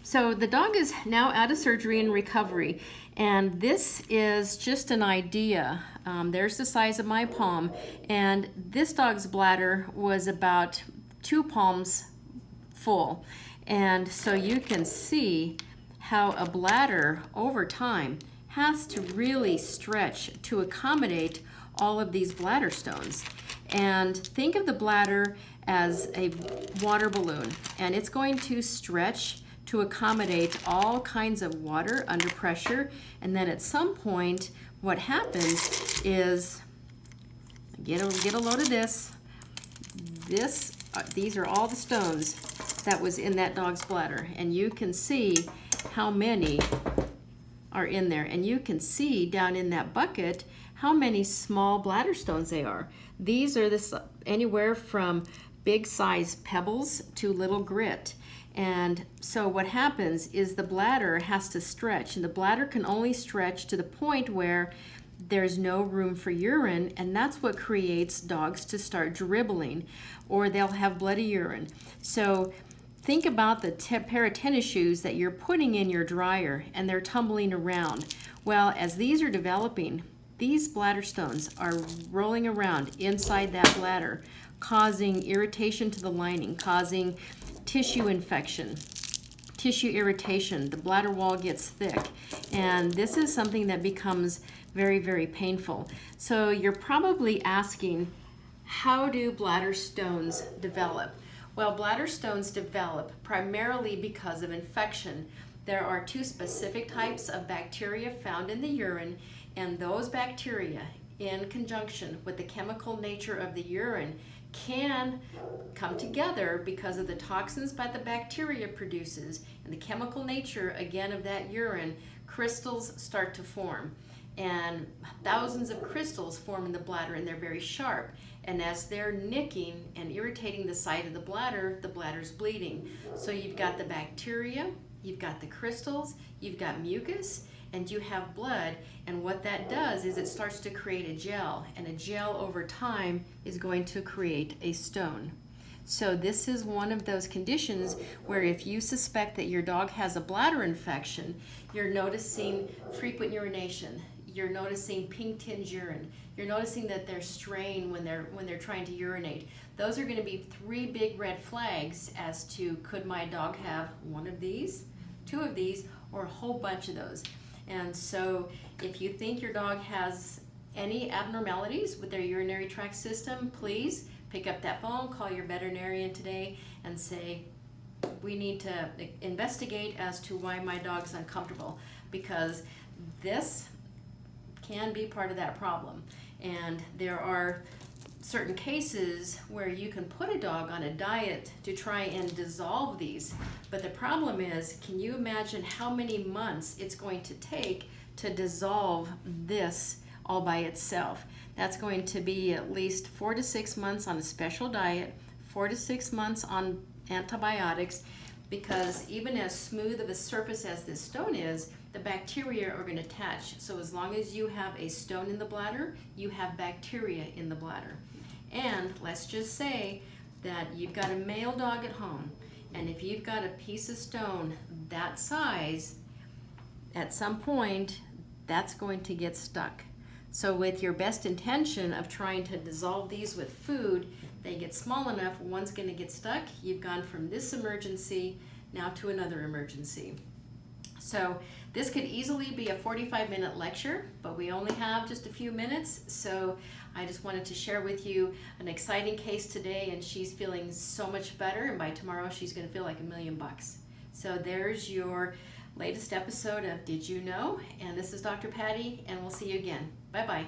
So the dog is now out of surgery and recovery, and this is just an idea. There's the size of my palm, and this dog's bladder was about 2 palms full. And so you can see how a bladder over time has to really stretch to accommodate all of these bladder stones. And think of the bladder as a water balloon, and it's going to stretch to accommodate all kinds of water under pressure. And then at some point, what happens is, get a load of this. These are all the stones that was in that dog's bladder, and you can see how many are in there, and you can see down in that bucket how many small bladder stones they are. These are anywhere from big size pebbles to little grit. And so what happens is the bladder has to stretch, and the bladder can only stretch to the point where there's no room for urine, and that's what creates dogs to start dribbling, or they'll have bloody urine. So think about the pair of tennis shoes that you're putting in your dryer and they're tumbling around. Well, as these are developing, these bladder stones are rolling around inside that bladder, causing irritation to the lining, causing tissue infection, tissue irritation. The bladder wall gets thick, and this is something that becomes very, very painful. So you're probably asking, how do bladder stones develop? Well, bladder stones develop primarily because of infection. There are 2 specific types of bacteria found in the urine, and those bacteria, in conjunction with the chemical nature of the urine, can come together because of the toxins that the bacteria produces and the chemical nature, again, of that urine. Crystals start to form, and thousands of crystals form in the bladder, and they're very sharp. And as they're nicking and irritating the side of the bladder's bleeding. So you've got the bacteria, you've got the crystals, you've got mucus, and you have blood. And what that does is it starts to create a gel, and a gel over time is going to create a stone. So this is one of those conditions where if you suspect that your dog has a bladder infection, you're noticing frequent urination, you're noticing pink tinged urine, you're noticing that they're straying when they're trying to urinate. Those are going to be 3 big red flags as to, could my dog have one of these, 2 of these, or a whole bunch of those. And so if you think your dog has any abnormalities with their urinary tract system, please pick up that phone, call your veterinarian today and say, we need to investigate as to why my dog's uncomfortable, because this can be part of that problem. And there are certain cases where you can put a dog on a diet to try and dissolve these. But the problem is, can you imagine how many months it's going to take to dissolve this all by itself? That's going to be at least 4 to 6 months on a special diet, 4 to 6 months on antibiotics, because even as smooth of a surface as this stone is, the bacteria are going to attach. So as long as you have a stone in the bladder, you have bacteria in the bladder. And let's just say that you've got a male dog at home, and if you've got a piece of stone that size, at some point that's going to get stuck. So with your best intention of trying to dissolve these with food, they get small enough, one's going to get stuck. You've gone from this emergency now to another emergency. So this could easily be a 45-minute lecture, but we only have just a few minutes. So I just wanted to share with you an exciting case today, and she's feeling so much better, and by tomorrow she's going to feel like $1 million. So there's your latest episode of Did You Know? And this is Dr. Patty, and we'll see you again. Bye-bye.